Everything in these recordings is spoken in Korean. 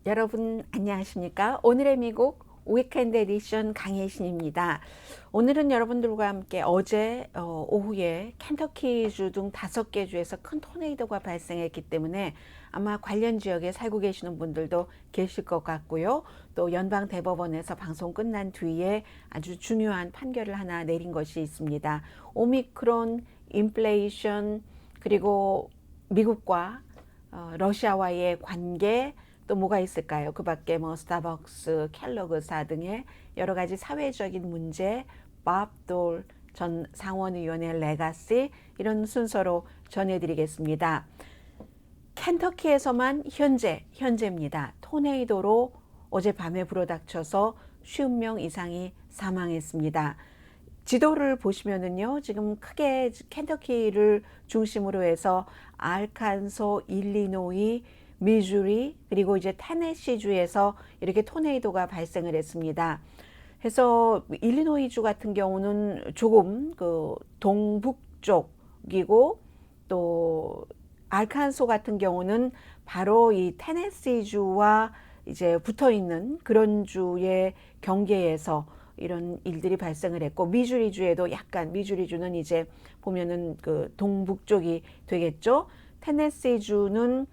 여러분 안녕하십니까? 오늘의 미국 위켄드 에디션 강혜신입니다. 오늘은 여러분들과 함께 어제 오후에 켄터키주 등 5개 주에서 큰 토네이도가 발생했기 때문에 아마 관련 지역에 살고 계시는 분들도 계실 것 같고요. 또 연방 대법원에서 방송 끝난 뒤에 아주 중요한 판결을 하나 내린 것이 있습니다. 오미크론, 인플레이션, 그리고 미국과 러시아와의 관계, 또 뭐가 있을까요? 그 밖에 뭐 스타벅스, 켈로그사 등의 여러 가지 사회적인 문제, 밥돌 전 상원의원의 레가시, 이런 순서로 전해드리겠습니다. 켄터키에서만 현재입니다. 토네이도로 어젯밤에 불어닥쳐서 50명 이상이 사망했습니다. 지도를 보시면은요, 지금 크게 켄터키를 중심으로 해서 알칸소, 일리노이, 미주리, 그리고 이제 테네시주에서 이렇게 토네이도가 발생을 했습니다. 해서 일리노이주 같은 경우는 조금 그 동북쪽이고, 또 알칸소 같은 경우는 바로 이 테네시주와 이제 붙어 있는 그런 주의 경계에서 이런 일들이 발생을 했고, 미주리주에도 약간, 미주리주는 이제 보면은 그 동북쪽이 되겠죠. 테네시주는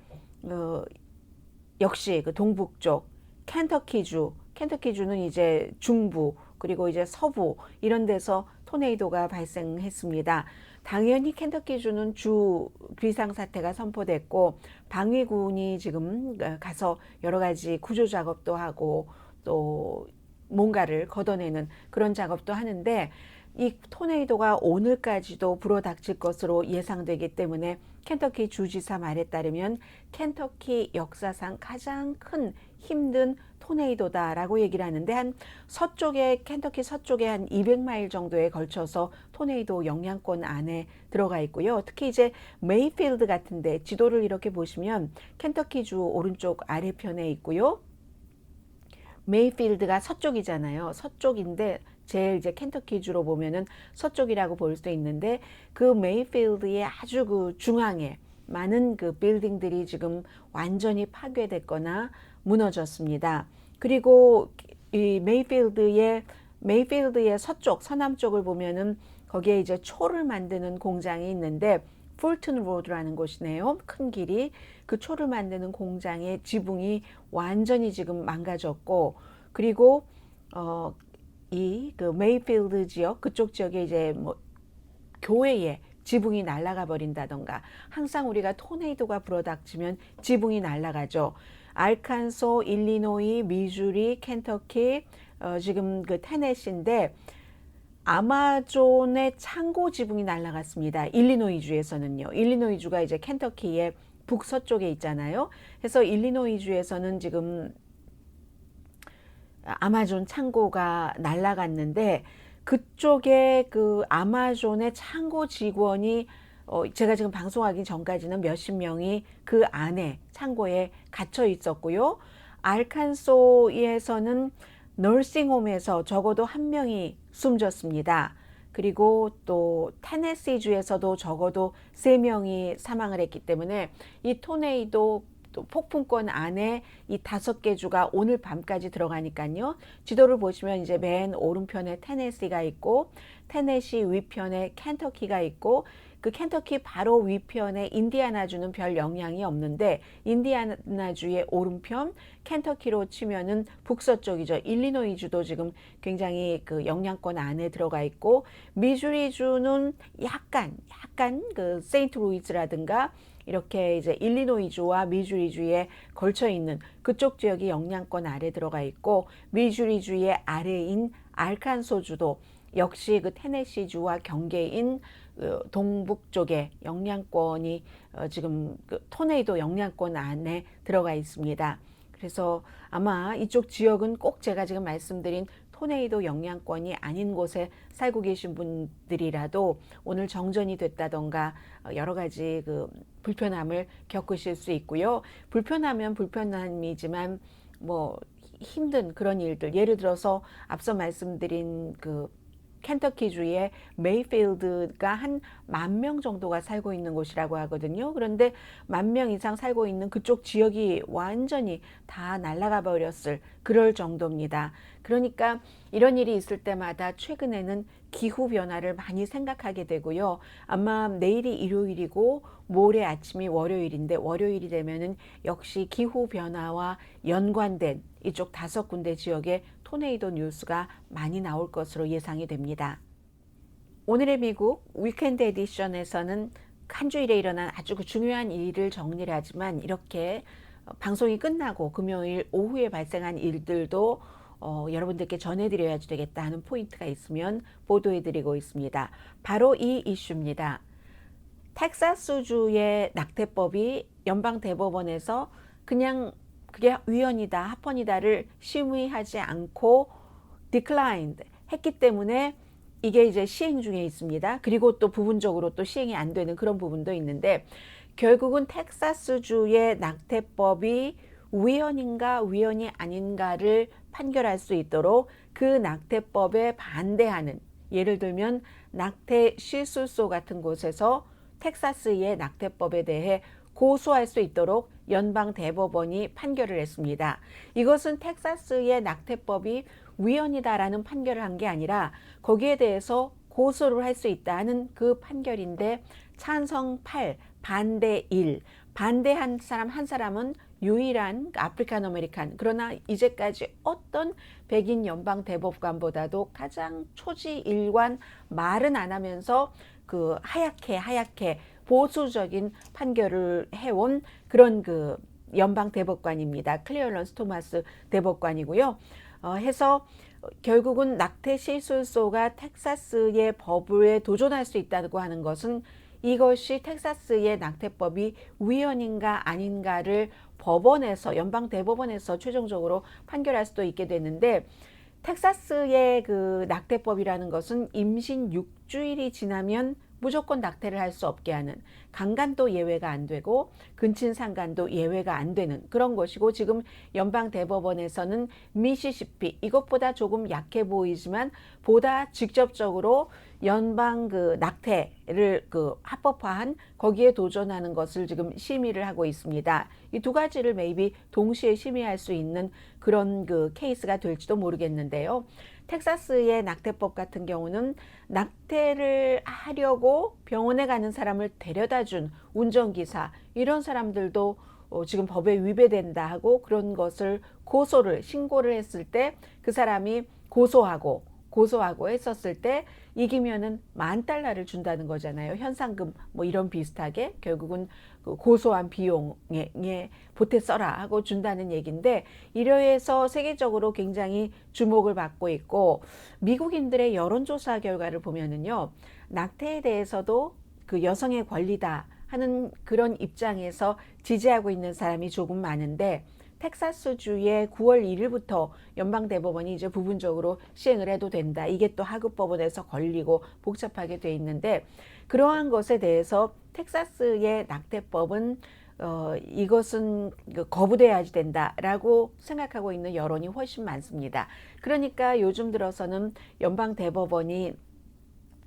역시 그 동북쪽, 켄터키주는 이제 중부, 그리고 이제 서부, 이런 데서 토네이도가 발생했습니다. 당연히 켄터키주는 주 비상사태가 선포됐고, 방위군이 지금 가서 여러 가지 구조 작업도 하고 또 뭔가를 걷어내는 그런 작업도 하는데, 이 토네이도가 오늘까지도 불어닥칠 것으로 예상되기 때문에 켄터키 주지사 말에 따르면 켄터키 역사상 가장 큰 힘든 토네이도다라고 얘기를 하는데, 한 서쪽에, 켄터키 서쪽에 한 200마일 정도에 걸쳐서 토네이도 영향권 안에 들어가 있고요. 특히 이제 메이필드 같은데 지도를 이렇게 보시면 켄터키주 오른쪽 아래편에 있고요. 메이필드가 서쪽이잖아요. 서쪽인데 제일 이제 켄터키주로 보면은 서쪽이라고 볼 수 있는데, 그 메이필드의 아주 그 중앙에 많은 그 빌딩들이 지금 완전히 파괴됐거나 무너졌습니다. 그리고 이 메이필드의 서쪽, 서남쪽을 보면은 거기에 이제 초를 만드는 공장이 있는데, 풀튼 로드라는 곳이네요. 큰 길이. 그 초를 만드는 공장의 지붕이 완전히 지금 망가졌고, 그리고 이 그 메이필드 지역, 그쪽 지역에 이제 뭐 교회에 지붕이 날아가 버린다던가, 항상 우리가 토네이도가 불어닥치면 지붕이 날아가죠. 알칸소, 일리노이, 미주리, 켄터키, 지금 그 테네시인데 아마존의 창고 지붕이 날아갔습니다. 일리노이주에서는요. 일리노이주가 이제 켄터키의 북서쪽에 있잖아요. 그래서 일리노이주에서는 지금 아마존 창고가 날아갔는데, 그쪽에 그 아마존의 창고 직원이 제가 지금 방송하기 전까지는 몇십 명이 그 안에 창고에 갇혀 있었고요. 알칸소에서는 널싱홈에서 적어도 한 명이 숨졌습니다. 그리고 또 테네시주에서도 적어도 3명이 사망을 했기 때문에 이 토네이도 또 폭풍권 안에 이 5개 주가 오늘 밤까지 들어가니까요. 지도를 보시면 이제 맨 오른편에 테네시가 있고, 테네시 위편에 켄터키가 있고, 그 켄터키 바로 위편에 인디아나주는 별 영향이 없는데, 인디아나주의 오른편 켄터키로 치면은 북서쪽이죠. 일리노이주도 지금 굉장히 그 영향권 안에 들어가 있고, 미주리주는 약간 그 세인트루이스라든가 이렇게 이제 일리노이주와 미주리주에 걸쳐 있는 그쪽 지역이 영향권 아래 들어가 있고, 미주리주의 아래인 알칸소주도 역시 그 테네시주와 경계인 동북쪽에 영향권이 지금 그 토네이도 영향권 안에 들어가 있습니다. 그래서 아마 이쪽 지역은 꼭 제가 지금 말씀드린 토네이도 영향권이 아닌 곳에 살고 계신 분들이라도 오늘 정전이 됐다던가 여러 가지 그 불편함을 겪으실 수 있고요. 불편하면 불편함이지만 뭐 힘든 그런 일들, 예를 들어서 앞서 말씀드린 그 켄터키주의 메이필드가 한 10,000명 정도가 살고 있는 곳이라고 하거든요. 그런데 10,000명 이상 살고 있는 그쪽 지역이 완전히 다 날아가 버렸을 그럴 정도입니다. 그러니까 이런 일이 있을 때마다 최근에는 기후 변화를 많이 생각하게 되고요. 아마 내일이 일요일이고 모레 아침이 월요일인데, 월요일이 되면은 역시 기후 변화와 연관된 이쪽 5군데 지역에 토네이도 뉴스가 많이 나올 것으로 예상이 됩니다. 오늘의 미국 위켄드 에디션에서는 한 주일에 일어난 아주 중요한 일을 정리를 하지만, 이렇게 방송이 끝나고 금요일 오후에 발생한 일들도 여러분들께 전해드려야 되겠다 하는 포인트가 있으면 보도해드리고 있습니다. 바로 이 이슈입니다. 텍사스주의 낙태법이 연방대법원에서 그냥 그게 위헌이다, 합헌이다를 심의하지 않고 declined 했기 때문에 이게 이제 시행 중에 있습니다. 그리고 또 부분적으로 또 시행이 안 되는 그런 부분도 있는데, 결국은 텍사스주의 낙태법이 위헌인가 위헌이 아닌가를 판결할 수 있도록 그 낙태법에 반대하는, 예를 들면 낙태 시술소 같은 곳에서 텍사스의 낙태법에 대해 고소할 수 있도록 연방 대법원이 판결을 했습니다. 이것은 텍사스의 낙태법이 위헌이다라는 판결을 한 게 아니라 거기에 대해서 고소를 할 수 있다는 그 판결인데, 찬성 8, 반대 1, 반대한 사람 한 사람은 유일한 아프리칸 아메리칸, 그러나 이제까지 어떤 백인 연방 대법관보다도 가장 초지일관, 말은 안 하면서 그 하얗게 보수적인 판결을 해온 그런 그 연방 대법관입니다. 클리어런스 토마스 대법관이고요. 해서 결국은 낙태 시술소가 텍사스의 법에 도전할 수 있다고 하는 것은, 이것이 텍사스의 낙태법이 위헌인가 아닌가를 법원에서, 연방 대법원에서 최종적으로 판결할 수도 있게 되는데, 텍사스의 그 낙태법이라는 것은 임신 6주일이 지나면 무조건 낙태를 할 수 없게 하는, 강간도 예외가 안 되고 근친상간도 예외가 안 되는 그런 것이고, 지금 연방 대법원에서는 미시시피, 이것보다 조금 약해 보이지만 보다 직접적으로 연방 그 낙태를 그 합법화한 거기에 도전하는 것을 지금 심의를 하고 있습니다. 이 두 가지를 maybe 동시에 심의할 수 있는 그런 그 케이스가 될지도 모르겠는데요. 텍사스의 낙태법 같은 경우는 낙태를 하려고 병원에 가는 사람을 데려다 준 운전기사, 이런 사람들도 지금 법에 위배된다 하고 그런 것을 신고를 했을 때, 그 사람이 고소하고 했었을 때 이기면은 $10,000를 준다는 거잖아요. 현상금 뭐 이런 비슷하게 결국은 그 고소한 비용에 보태 써라 하고 준다는 얘기인데, 이러해서 세계적으로 굉장히 주목을 받고 있고, 미국인들의 여론조사 결과를 보면은요, 낙태에 대해서도 그 여성의 권리다 하는 그런 입장에서 지지하고 있는 사람이 조금 많은데, 텍사스주의 9월 1일부터 연방대법원이 이제 부분적으로 시행을 해도 된다, 이게 또 하급법원에서 걸리고 복잡하게 돼 있는데, 그러한 것에 대해서 텍사스의 낙태법은 이것은 거부돼야지 된다라고 생각하고 있는 여론이 훨씬 많습니다. 그러니까 요즘 들어서는 연방대법원이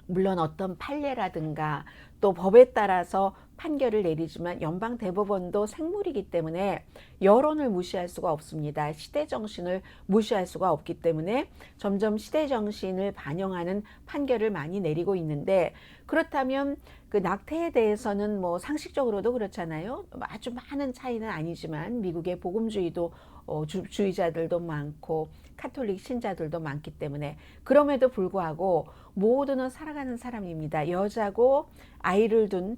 물론 어떤 판례라든가 또 법에 따라서 판결을 내리지만, 연방대법원도 생물이기 때문에 여론을 무시할 수가 없습니다. 시대정신을 무시할 수가 없기 때문에 점점 시대정신을 반영하는 판결을 많이 내리고 있는데, 그렇다면 그 낙태에 대해서는 뭐 상식적으로도 그렇잖아요. 아주 많은 차이는 아니지만 미국의 복음주의도 주의자들도 많고 카톨릭 신자들도 많기 때문에, 그럼에도 불구하고 모두는 살아가는 사람입니다. 여자고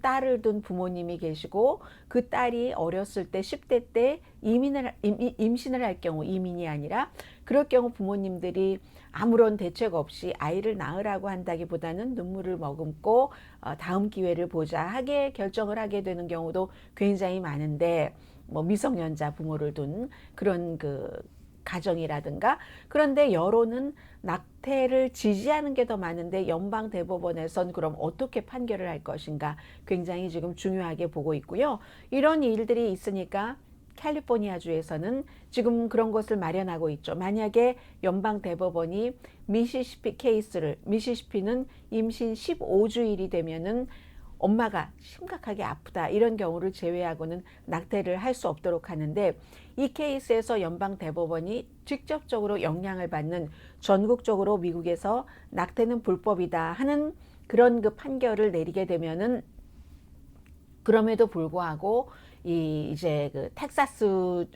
딸을 둔 부모님이 계시고, 그 딸이 어렸을 때 10대 때 임신을 할 경우, 이민이 아니라 그럴 경우 부모님들이 아무런 대책 없이 아이를 낳으라고 한다기보다는 눈물을 머금고 다음 기회를 보자 하게 결정을 하게 되는 경우도 굉장히 많은데, 뭐 미성년자 부모를 둔 그런 그 가정이라든가. 그런데 여론은 낙태를 지지하는 게 더 많은데, 연방 대법원에선 그럼 어떻게 판결을 할 것인가 굉장히 지금 중요하게 보고 있고요. 이런 일들이 있으니까 캘리포니아주에서는 지금 그런 것을 마련하고 있죠. 만약에 연방 대법원이 미시시피 케이스를, 미시시피는 임신 15주일이 되면은 엄마가 심각하게 아프다 이런 경우를 제외하고는 낙태를 할 수 없도록 하는데, 이 케이스에서 연방 대법원이 직접적으로 영향을 받는, 전국적으로 미국에서 낙태는 불법이다 하는 그런 그 판결을 내리게 되면은, 그럼에도 불구하고 이제 그 텍사스,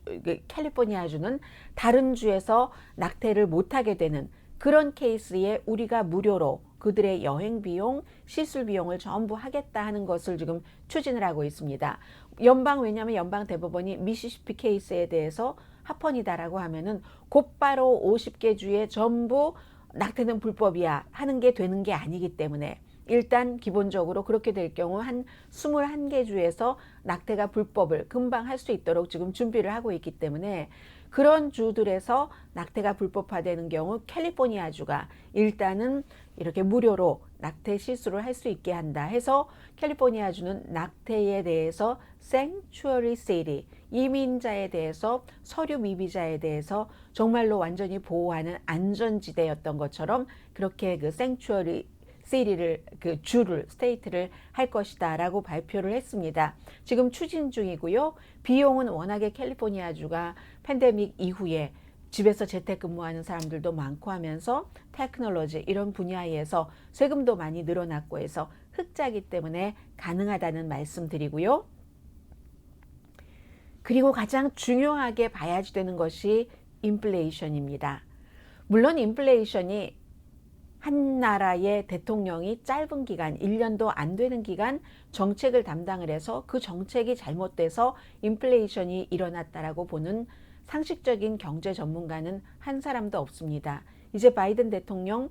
캘리포니아주는 다른 주에서 낙태를 못하게 되는 그런 케이스에 우리가 무료로 그들의 여행 비용, 시술 비용을 전부 하겠다 하는 것을 지금 추진을 하고 있습니다. 왜냐하면 연방 대법원이 미시시피 케이스에 대해서 합헌이다라고 하면은 곧바로 50개 주에 전부 낙태는 불법이야 하는 게 되는 게 아니기 때문에, 일단 기본적으로 그렇게 될 경우 한 21개 주에서 낙태가 불법을 금방 할 수 있도록 지금 준비를 하고 있기 때문에, 그런 주들에서 낙태가 불법화되는 경우 캘리포니아주가 일단은 이렇게 무료로 낙태 시술을 할 수 있게 한다 해서, 캘리포니아주는 낙태에 대해서 Sanctuary City, 이민자에 대해서, 서류 미비자에 대해서 정말로 완전히 보호하는 안전지대였던 것처럼 그렇게 그 Sanctuary 시리를, 그 주를, 스테이트를 할 것이다 라고 발표를 했습니다. 지금 추진 중이고요. 비용은 워낙에 캘리포니아주가 팬데믹 이후에 집에서 재택근무하는 사람들도 많고 하면서 테크놀로지 이런 분야에서 세금도 많이 늘어났고 해서 흑자기 때문에 가능하다는 말씀드리고요. 그리고 가장 중요하게 봐야지 되는 것이 인플레이션입니다. 물론 인플레이션이 한 나라의 대통령이 짧은 기간, 1년도 안 되는 기간 정책을 담당을 해서 그 정책이 잘못돼서 인플레이션이 일어났다라고 보는 상식적인 경제 전문가는 한 사람도 없습니다. 이제 바이든 대통령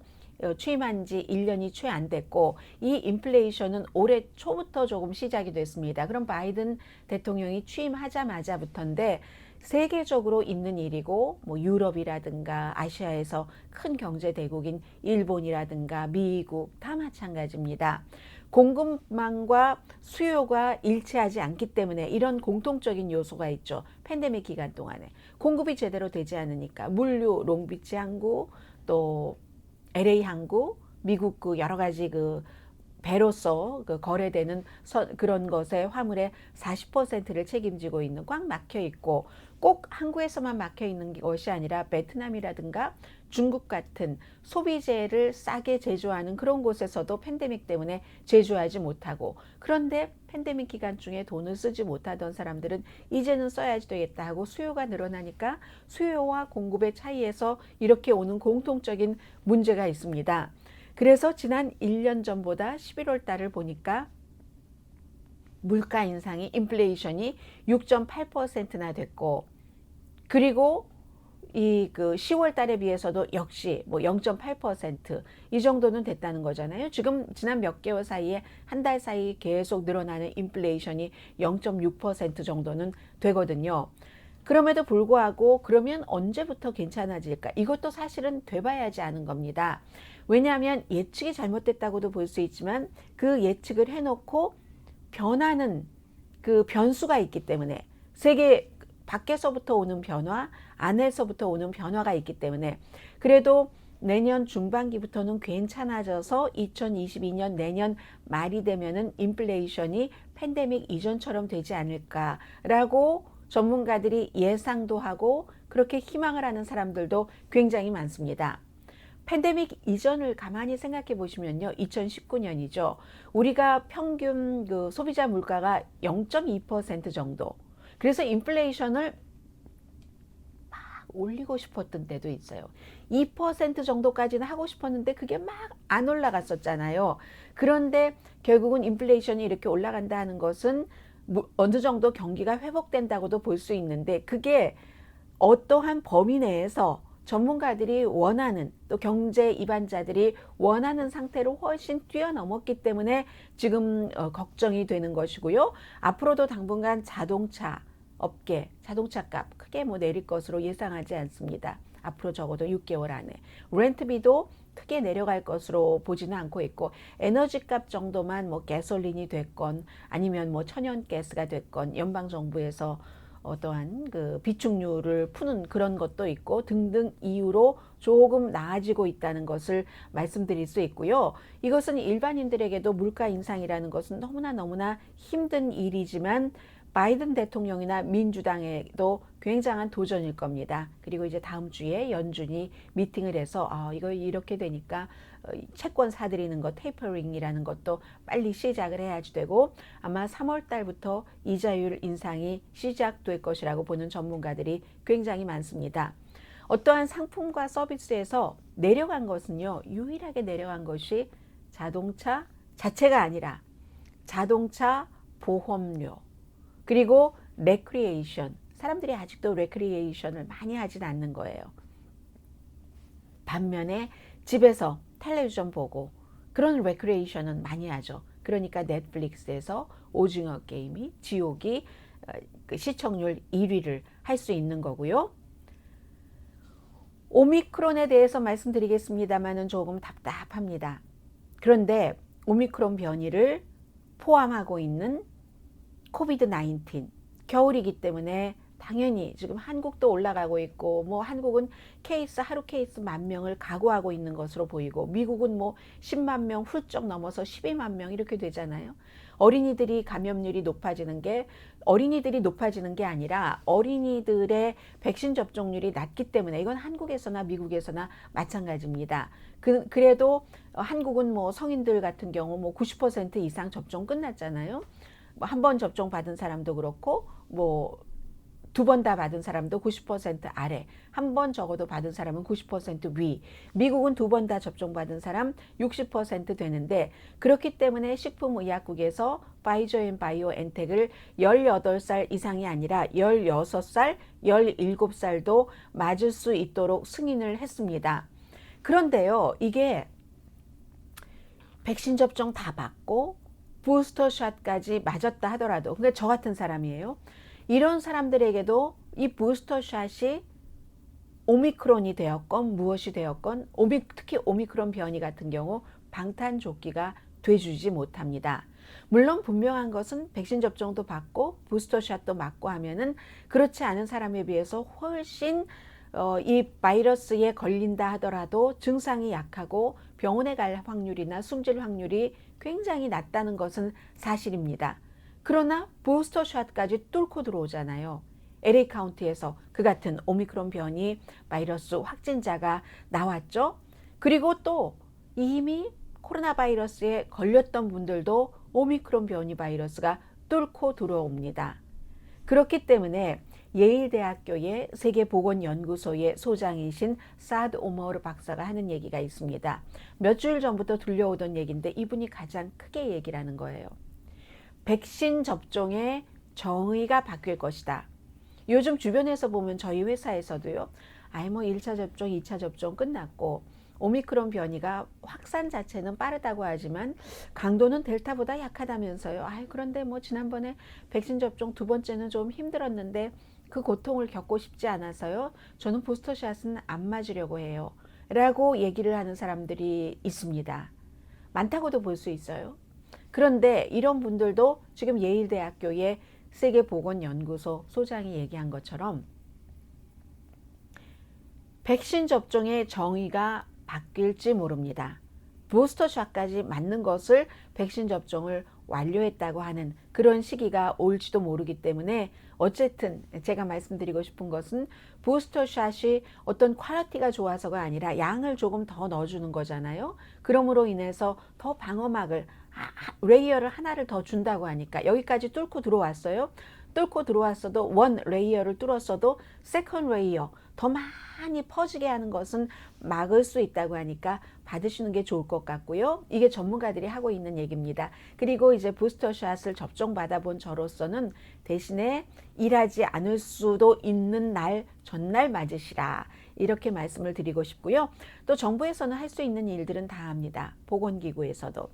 취임한 지 1년이 채 안 됐고, 이 인플레이션은 올해 초부터 조금 시작이 됐습니다. 그럼 바이든 대통령이 취임하자마자부터인데 세계적으로 있는 일이고, 뭐 유럽이라든가 아시아에서 큰 경제 대국인 일본이라든가 미국 다 마찬가지입니다. 공급망과 수요가 일치하지 않기 때문에 이런 공통적인 요소가 있죠. 팬데믹 기간 동안에 공급이 제대로 되지 않으니까 물류, 롱비치 항구, 또 LA 항구, 미국 그 여러 가지 그 배로서 그 거래되는 그런 것의 화물의 40%를 책임지고 있는, 꽉 막혀 있고, 꼭 항구에서만 막혀 있는 것이 아니라 베트남이라든가 중국 같은 소비재를 싸게 제조하는 그런 곳에서도 팬데믹 때문에 제조하지 못하고, 그런데 팬데믹 기간 중에 돈을 쓰지 못하던 사람들은 이제는 써야지 되겠다 하고 수요가 늘어나니까 수요와 공급의 차이에서 이렇게 오는 공통적인 문제가 있습니다. 그래서 지난 1년 전보다 11월 달을 보니까 물가 인상이, 인플레이션이 6.8%나 됐고, 그리고 이 그 10월 달에 비해서도 역시 뭐 0.8% 이 정도는 됐다는 거잖아요. 지금 지난 몇 개월 사이에, 한 달 사이 계속 늘어나는 인플레이션이 0.6% 정도는 되거든요. 그럼에도 불구하고 그러면 언제부터 괜찮아질까? 이것도 사실은 돼봐야지 아는 겁니다. 왜냐하면 예측이 잘못됐다고도 볼 수 있지만 그 예측을 해놓고 변하는 그 변수가 있기 때문에, 세계 밖에서부터 오는 변화, 안에서부터 오는 변화가 있기 때문에, 그래도 내년 중반기부터는 괜찮아져서 2022년 내년 말이 되면은 인플레이션이 팬데믹 이전처럼 되지 않을까라고 전문가들이 예상도 하고 그렇게 희망을 하는 사람들도 굉장히 많습니다. 팬데믹 이전을 가만히 생각해 보시면요, 2019년이죠. 우리가 평균 그 소비자 물가가 0.2% 정도. 그래서 인플레이션을 막 올리고 싶었던 때도 있어요. 2% 정도까지는 하고 싶었는데 그게 막 안 올라갔었잖아요. 그런데 결국은 인플레이션이 이렇게 올라간다 하는 것은 어느 정도 경기가 회복된다고도 볼 수 있는데, 그게 어떠한 범위 내에서 전문가들이 원하는, 또 경제 입안자들이 원하는 상태로 훨씬 뛰어넘었기 때문에 지금 걱정이 되는 것이고요. 앞으로도 당분간 자동차 업계, 자동차 값 크게 뭐 내릴 것으로 예상하지 않습니다. 앞으로 적어도 6개월 안에. 렌트비도 크게 내려갈 것으로 보지는 않고 있고, 에너지 값 정도만 뭐 가솔린이 됐건 아니면 뭐 천연가스가 됐건 연방정부에서 어떠한 그 비축률을 푸는 그런 것도 있고 등등 이유로 조금 나아지고 있다는 것을 말씀드릴 수 있고요. 이것은 일반인들에게도 물가 인상이라는 것은 너무나 힘든 일이지만 바이든 대통령이나 민주당에도 굉장한 도전일 겁니다. 그리고 이제 다음 주에 연준이 미팅을 해서 이거 이렇게 되니까 채권 사들이는 것, 테이퍼링이라는 것도 빨리 시작을 해야지 되고 아마 3월 달부터 이자율 인상이 시작될 것이라고 보는 전문가들이 굉장히 많습니다. 어떠한 상품과 서비스에서 내려간 것은요, 유일하게 내려간 것이 자동차 자체가 아니라 자동차 보험료, 그리고 레크리에이션, 사람들이 아직도 레크리에이션을 많이 하진 않는 거예요. 반면에 집에서 텔레비전 보고 그런 레크리에이션은 많이 하죠. 그러니까 넷플릭스에서 오징어 게임이 지옥이 그 시청률 1위를 할 수 있는 거고요. 오미크론에 대해서 말씀드리겠습니다만은 조금 답답합니다. 그런데 오미크론 변이를 포함하고 있는 코비드 19 겨울이기 때문에 당연히 지금 한국도 올라가고 있고 뭐 한국은 하루 케이스 10,000명을 각오하고 있는 것으로 보이고 미국은 뭐 10만 명 훌쩍 넘어서 12만 명 이렇게 되잖아요. 어린이들이 감염률이 높아지는 게 어린이들이 높아지는 게 아니라 어린이들의 백신 접종률이 낮기 때문에 이건 한국에서나 미국에서나 마찬가지입니다. 그래도 한국은 뭐 성인들 같은 경우 뭐 90% 이상 접종 끝났잖아요. 뭐 한 번 접종 받은 사람도 그렇고 뭐 두 번 다 받은 사람도 90% 아래, 한 번 적어도 받은 사람은 90% 위. 미국은 두 번 다 접종 받은 사람 60% 되는데 그렇기 때문에 식품의약국에서 파이저 앤 바이오엔텍을 18살 이상이 아니라 16살, 17살도 맞을 수 있도록 승인을 했습니다. 그런데요, 이게 백신 접종 다 받고 부스터샷까지 맞았다 하더라도, 그러니까 저 같은 사람이에요. 이런 사람들에게도 이 부스터샷이 오미크론이 되었건 무엇이 되었건 특히 오미크론 변이 같은 경우 방탄조끼가 돼주지 못합니다. 물론 분명한 것은 백신 접종도 받고 부스터샷도 맞고 하면은 그렇지 않은 사람에 비해서 훨씬 이 바이러스에 걸린다 하더라도 증상이 약하고 병원에 갈 확률이나 숨질 확률이 굉장히 낮다는 것은 사실입니다. 그러나 부스터샷까지 뚫고 들어오잖아요. LA 카운티에서 그 같은 오미크론 변이 바이러스 확진자가 나왔죠. 그리고 또 이미 코로나 바이러스에 걸렸던 분들도 오미크론 변이 바이러스가 뚫고 들어옵니다. 그렇기 때문에 예일대학교의 세계보건연구소의 소장이신 사드 오머르 박사가 하는 얘기가 있습니다. 몇 주일 전부터 들려오던 얘기인데 이분이 가장 크게 얘기를 하는 거예요. 백신 접종의 정의가 바뀔 것이다. 요즘 주변에서 보면 저희 회사에서도요. 뭐 1차 접종, 2차 접종 끝났고 오미크론 변이가 확산 자체는 빠르다고 하지만 강도는 델타보다 약하다면서요. 그런데 뭐 지난번에 백신 접종 두 번째는 좀 힘들었는데 그 고통을 겪고 싶지 않아서요. 저는 부스터샷은 안 맞으려고 해요. 라고 얘기를 하는 사람들이 있습니다. 많다고도 볼 수 있어요. 그런데 이런 분들도 지금 예일대학교의 세계보건연구소 소장이 얘기한 것처럼 백신 접종의 정의가 바뀔지 모릅니다. 부스터샷까지 맞는 것을 백신 접종을 완료했다고 하는 그런 시기가 올지도 모르기 때문에 어쨌든 제가 말씀드리고 싶은 것은 부스터샷이 어떤 퀄리티가 좋아서가 아니라 양을 조금 더 넣어주는 거잖아요. 그러므로 인해서 더 방어막을 레이어를 하나를 더 준다고 하니까 여기까지 뚫고 들어왔어요. 뚫고 들어왔어도 원 레이어를 뚫었어도 세컨 레이어 더 많이 퍼지게 하는 것은 막을 수 있다고 하니까 받으시는 게 좋을 것 같고요. 이게 전문가들이 하고 있는 얘기입니다. 그리고 이제 부스터샷을 접종받아 본 저로서는 대신에 일하지 않을 수도 있는 날 전날 맞으시라. 이렇게 말씀을 드리고 싶고요. 또 정부에서는 할 수 있는 일들은 다 합니다. 보건기구에서도.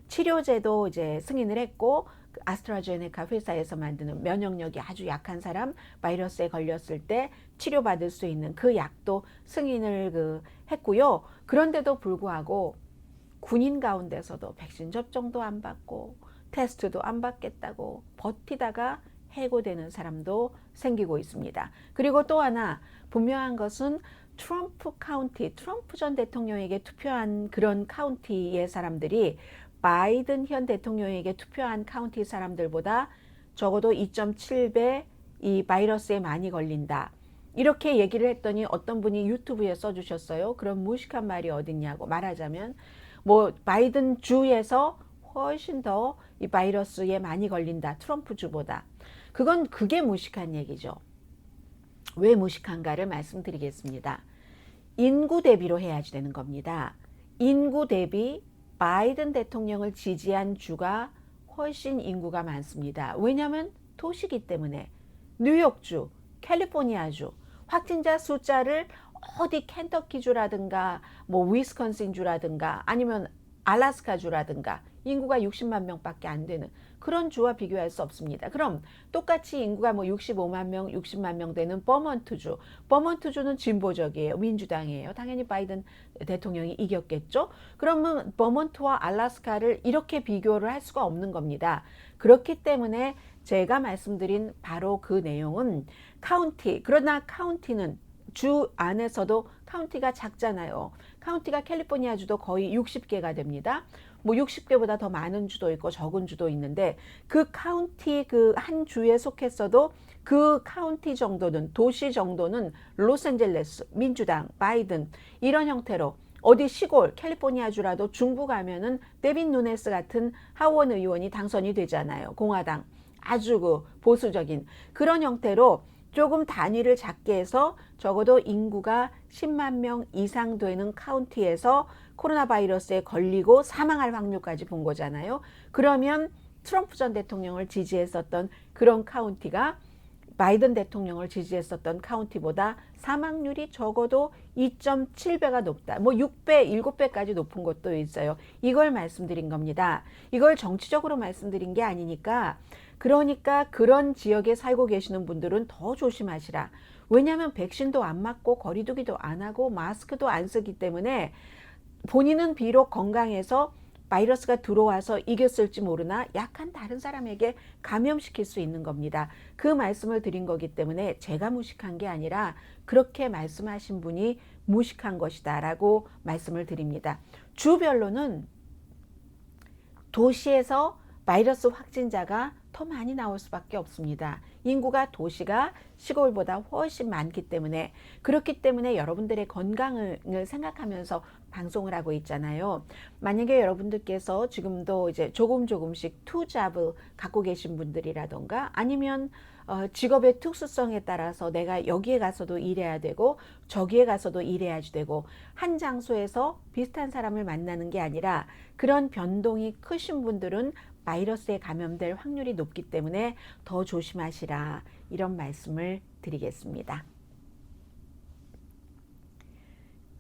치료제도 이제 승인을 했고 아스트라제네카 회사에서 만드는 면역력이 아주 약한 사람 바이러스에 걸렸을 때 치료받을 수 있는 그 약도 승인을 했고요. 그런데도 불구하고 군인 가운데서도 백신 접종도 안 받고 테스트도 안 받겠다고 버티다가 해고되는 사람도 생기고 있습니다. 그리고 또 하나 분명한 것은 트럼프 카운티, 트럼프 전 대통령에게 투표한 그런 카운티의 사람들이 바이든 현 대통령에게 투표한 카운티 사람들보다 적어도 2.7배 이 바이러스에 많이 걸린다. 이렇게 얘기를 했더니 어떤 분이 유튜브에 써주셨어요. 그런 무식한 말이 어딨냐고. 말하자면 뭐 바이든 주에서 훨씬 더 이 바이러스에 많이 걸린다. 트럼프 주보다. 그게 무식한 얘기죠. 왜 무식한가를 말씀드리겠습니다. 인구 대비로 해야지 되는 겁니다. 인구 대비 바이든 대통령을 지지한 주가 훨씬 인구가 많습니다. 왜냐하면 도시기 때문에 뉴욕주, 캘리포니아주 확진자 숫자를 어디 켄터키주라든가 뭐 위스콘신주라든가 아니면 알래스카주라든가 인구가 60만 명밖에 안 되는 그런 주와 비교할 수 없습니다. 그럼 똑같이 인구가 뭐 65만 명, 60만 명 되는 버몬트주. 버몬트주는 진보적이에요. 민주당이에요. 당연히 바이든 대통령이 이겼겠죠. 그러면 버몬트와 알래스카를 이렇게 비교를 할 수가 없는 겁니다. 그렇기 때문에 제가 말씀드린 바로 그 내용은 카운티, 그러나 카운티는 주 안에서도 카운티가 작잖아요. 카운티가 캘리포니아주도 거의 60개가 됩니다. 뭐 60개보다 더 많은 주도 있고 적은 주도 있는데 그 카운티 그 한 주에 속했어도 그 카운티 정도는 도시 정도는 로스앤젤레스, 민주당, 바이든 이런 형태로 어디 시골 캘리포니아주라도 중부 가면은 데빈 누네스 같은 하원 의원이 당선이 되잖아요. 공화당 아주 그 보수적인 그런 형태로 조금 단위를 작게 해서 적어도 인구가 10만 명 이상 되는 카운티에서 코로나 바이러스에 걸리고 사망할 확률까지 본 거잖아요. 그러면 트럼프 전 대통령을 지지했었던 그런 카운티가 바이든 대통령을 지지했었던 카운티보다 사망률이 적어도 2.7배가 높다. 뭐 6배, 7배까지 높은 것도 있어요. 이걸 말씀드린 겁니다. 이걸 정치적으로 말씀드린 게 아니니까 그러니까 그런 지역에 살고 계시는 분들은 더 조심하시라. 왜냐하면 백신도 안 맞고 거리두기도 안 하고 마스크도 안 쓰기 때문에 본인은 비록 건강해서 바이러스가 들어와서 이겼을지 모르나 약한 다른 사람에게 감염시킬 수 있는 겁니다. 그 말씀을 드린 거기 때문에 제가 무식한 게 아니라 그렇게 말씀하신 분이 무식한 것이다 라고 말씀을 드립니다. 주별로는 도시에서 바이러스 확진자가 더 많이 나올 수밖에 없습니다. 인구가 도시가 시골보다 훨씬 많기 때문에 그렇기 때문에 여러분들의 건강을 생각하면서 방송을 하고 있잖아요. 만약에 여러분들께서 지금도 이제 조금씩 투잡을 갖고 계신 분들이라던가 아니면 직업의 특수성에 따라서 내가 여기에 가서도 일해야 되고 저기에 가서도 일해야지 되고 한 장소에서 비슷한 사람을 만나는 게 아니라 그런 변동이 크신 분들은 바이러스에 감염될 확률이 높기 때문에 더 조심하시라 이런 말씀을 드리겠습니다.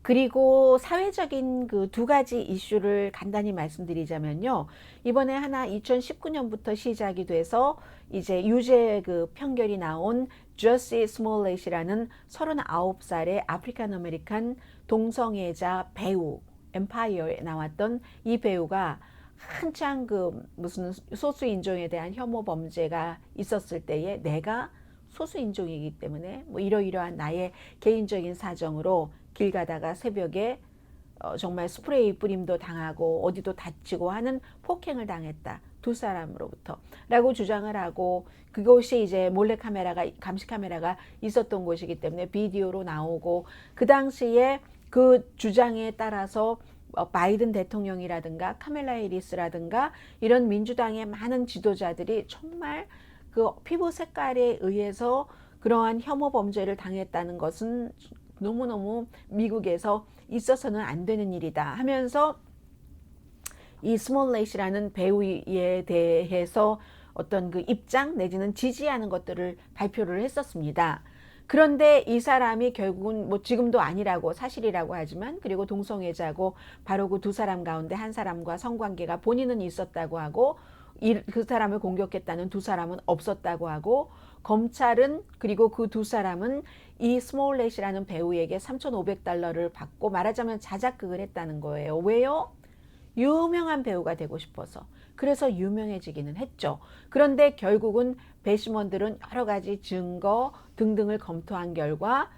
그리고 사회적인 그 두 가지 이슈를 간단히 말씀드리자면요. 이번에 하나 2019년부터 시작이 돼서 이제 유죄 그 판결이 나온 저시 스몰렛이라는 39살의 아프리칸 아메리칸 동성애자 배우 엠파이어에 나왔던 이 배우가 한창 그 무슨 소수인종에 대한 혐오 범죄가 있었을 때에 내가 소수인종이기 때문에 뭐 이러이러한 나의 개인적인 사정으로 길 가다가 새벽에 정말 스프레이 뿌림도 당하고 어디도 다치고 하는 폭행을 당했다. 두 사람으로부터 라고 주장을 하고 그것이 이제 몰래카메라가 감시카메라가 있었던 곳이기 때문에 비디오로 나오고 그 당시에 그 주장에 따라서 바이든 대통령이라든가 카멜라 해리스라든가 이런 민주당의 많은 지도자들이 정말 그 피부 색깔에 의해서 그러한 혐오 범죄를 당했다는 것은 너무너무 미국에서 있어서는 안 되는 일이다 하면서 이 스몰렛이라는 배우에 대해서 어떤 그 입장 내지는 지지하는 것들을 발표를 했었습니다. 그런데 이 사람이 결국은 뭐 지금도 아니라고 사실이라고 하지만 그리고 동성애자고 바로 그 두 사람 가운데 한 사람과 성관계가 본인은 있었다고 하고 그 사람을 공격했다는 두 사람은 없었다고 하고 검찰은 그리고 그 두 사람은 이 스몰렛이라는 배우에게 $3,500를 받고 말하자면 자작극을 했다는 거예요. 왜요? 유명한 배우가 되고 싶어서. 그래서 유명해지기는 했죠. 그런데 결국은 배심원들은 여러 가지 증거 등등을 검토한 결과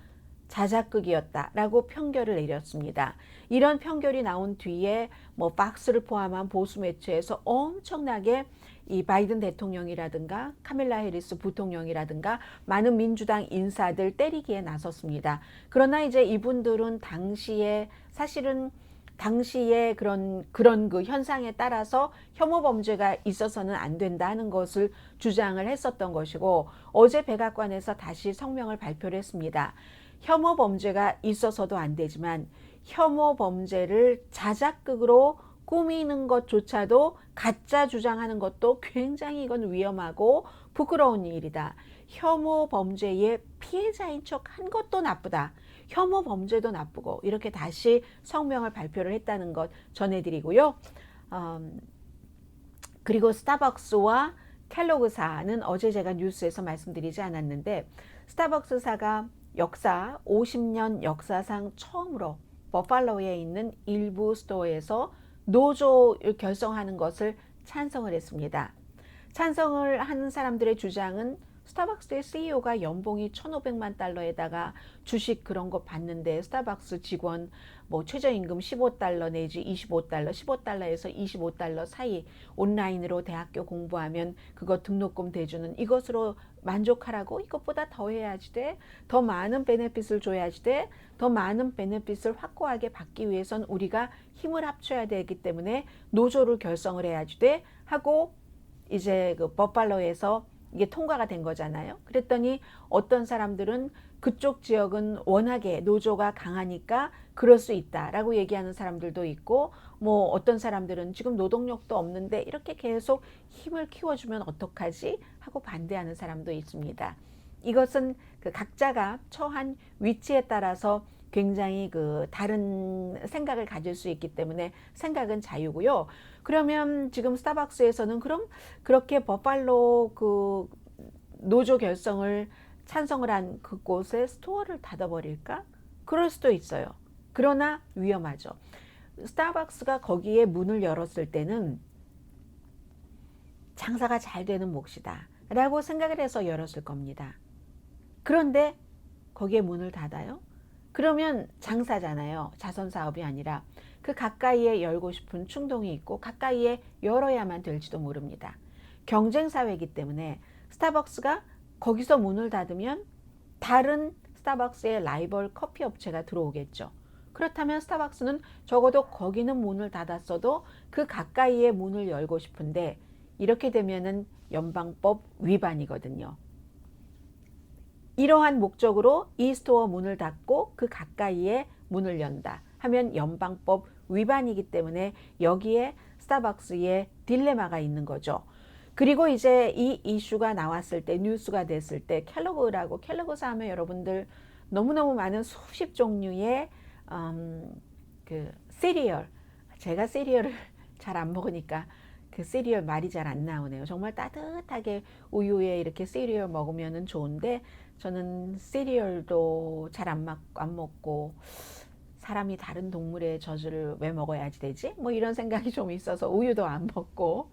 자작극이었다라고 판결을 내렸습니다. 이런 판결이 나온 뒤에 뭐 팍스를 포함한 보수 매체에서 엄청나게 이 바이든 대통령이라든가 카밀라 해리스 부통령이라든가 많은 민주당 인사들 때리기에 나섰습니다. 그러나 이제 이분들은 당시에 사실은 당시에 그런 그 현상에 따라서 혐오 범죄가 있어서는 안 된다는 것을 주장을 했었던 것이고, 어제 백악관에서 다시 성명을 발표를 했습니다. 혐오 범죄가 있어서도 안 되지만 혐오 범죄를 자작극으로 꾸미는 것조차도 가짜 주장하는 것도 굉장히 이건 위험하고 부끄러운 일이다. 혐오 범죄의 피해자인 척 한 것도 나쁘다. 혐오 범죄도 나쁘고, 이렇게 다시 성명을 발표를 했다는 것 전해드리고요. 그리고 스타벅스와 켈로그사는 어제 제가 뉴스에서 말씀드리지 않았는데, 스타벅스사가 역사 50년 역사상 처음으로 버팔로에 있는 일부 스토어에서 노조를 결성하는 것을 찬성을 했습니다. 찬성을 하는 사람들의 주장은 스타벅스의 CEO가 연봉이 1,500만 달러에다가 주식 그런 거 받는데 스타벅스 직원 뭐 최저임금 15달러 내지 25달러, 15달러에서 25달러 사이 온라인으로 대학교 공부하면 그거 등록금 대주는 이것으로 만족하라고? 이것보다 더 해야지 돼. 더 많은 베네핏을 줘야지 돼. 더 많은 베네핏을 확고하게 받기 위해선 우리가 힘을 합쳐야 되기 때문에 노조를 결성을 해야지 돼 하고 이제 그 버팔로에서 이게 통과가 된 거잖아요. 그랬더니 어떤 사람들은 그쪽 지역은 워낙에 노조가 강하니까 그럴 수 있다라고 얘기하는 사람들도 있고, 뭐 어떤 사람들은 지금 노동력도 없는데 이렇게 계속 힘을 키워주면 어떡하지 하고 반대하는 사람도 있습니다. 이것은 그 각자가 처한 위치에 따라서 굉장히 그 다른 생각을 가질 수 있기 때문에 생각은 자유고요. 그러면 지금 스타벅스에서는 그럼 그렇게 버팔로 그 노조 결성을 찬성을 한 그곳에 스토어를 닫아버릴까? 그럴 수도 있어요. 그러나 위험하죠. 스타벅스가 거기에 문을 열었을 때는 장사가 잘 되는 몫이다 라고 생각을 해서 열었을 겁니다. 그런데 거기에 문을 닫아요? 그러면 장사잖아요. 자선사업이 아니라 그 가까이에 열고 싶은 충동이 있고 가까이에 열어야만 될지도 모릅니다. 경쟁사회이기 때문에 스타벅스가 거기서 문을 닫으면 다른 스타벅스의 라이벌 커피 업체가 들어오겠죠. 그렇다면 스타벅스는 적어도 거기는 문을 닫았어도 그 가까이에 문을 열고 싶은데, 이렇게 되면은 연방법 위반이거든요. 이러한 목적으로 이 스토어 문을 닫고 그 가까이에 문을 연다 하면 연방법 위반이기 때문에 여기에 스타벅스의 딜레마가 있는 거죠. 그리고 이제 이 이슈가 나왔을 때, 뉴스가 됐을 때 켈로그라고, 켈로그사 하면 여러분들 너무너무 많은 수십 종류의 그 시리얼, 제가 시리얼을 잘 안 먹으니까 그 시리얼 말이 잘 안 나오네요. 정말 따뜻하게 우유에 이렇게 시리얼 먹으면 좋은데 저는 시리얼도 잘 안 먹고, 사람이 다른 동물의 젖을 왜 먹어야지 되지? 뭐 이런 생각이 좀 있어서 우유도 안 먹고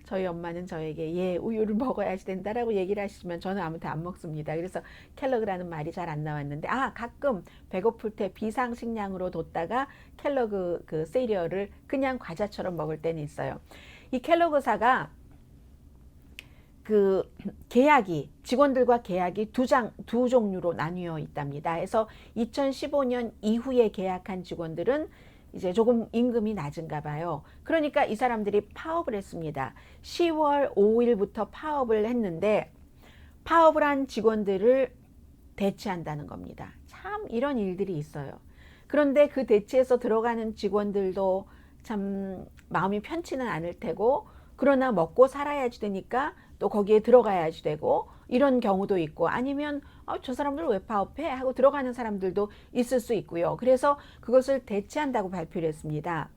저희 엄마는 저에게 예 우유를 먹어야지 된다라고 얘기를 하시지만 저는 아무튼 안 먹습니다. 그래서 켈러그라는 말이 잘 안 나왔는데, 가끔 배고플 때 비상식량으로 뒀다가 켈러그 그 시리얼을 그냥 과자처럼 먹을 때는 있어요. 이 켈러그사가 그 계약이, 직원들과 계약이 두 종류로 나뉘어 있답니다. 그래서 2015년 이후에 계약한 직원들은 이제 조금 임금이 낮은가 봐요. 그러니까 이 사람들이 파업을 했습니다. 10월 5일부터 파업을 했는데, 파업을 한 직원들을 대체한다는 겁니다. 참 이런 일들이 있어요. 그런데 그 대체해서 들어가는 직원들도 참 마음이 편치는 않을 테고, 그러나 먹고 살아야지 되니까 또 거기에 들어가야지 되고, 이런 경우도 있고, 아니면 저 사람들 왜 파업해? 하고 들어가는 사람들도 있을 수 있고요. 그래서 그것을 대체한다고 발표를 했습니다.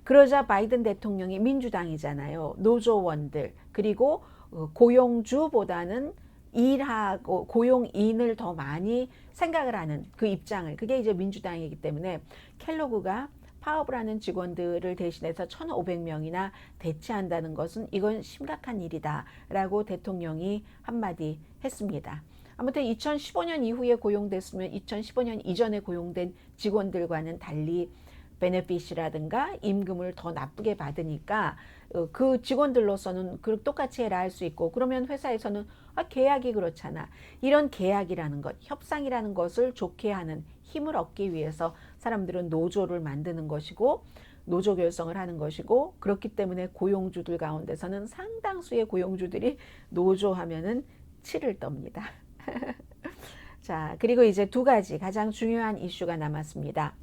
그러자 바이든 대통령이, 민주당이잖아요. 노조원들 그리고 고용주보다는 일하고 고용인을 더 많이 생각을 하는 그 입장을, 그게 이제 민주당이기 때문에 켈로그가 파업을 하는 직원들을 대신해서 1,500명이나 대체한다는 것은 이건 심각한 일이다라고 대통령이 한마디 했습니다. 아무튼 2015년 이후에 고용됐으면 2015년 이전에 고용된 직원들과는 달리 베네핏이라든가 임금을 더 나쁘게 받으니까 그 직원들로서는 똑같이 해라 할 수 있고, 그러면 회사에서는 계약이 그렇잖아. 이런 계약이라는 것, 협상이라는 것을 좋게 하는 힘을 얻기 위해서 사람들은 노조를 만드는 것이고 노조 결성을 하는 것이고, 그렇기 때문에 고용주들 가운데서는 상당수의 고용주들이 노조하면은 치를 떱니다. 자, 그리고 이제 두 가지 가장 중요한 이슈가 남았습니다.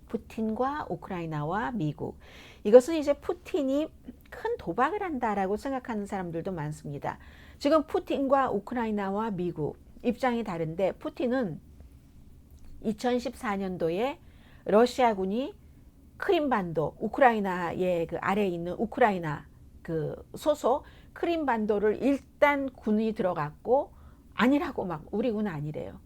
푸틴과 우크라이나와 미국. 이것은 이제 푸틴이 큰 도박을 한다라고 생각하는 사람들도 많습니다. 지금 푸틴과 우크라이나와 미국 입장이 다른데, 푸틴은 2014년도에 러시아군이 크림반도, 우크라이나의 그 아래에 있는 우크라이나 그 소속 크림반도를 일단 군이 들어갔고, 아니라고 막 우리 군 아니래요.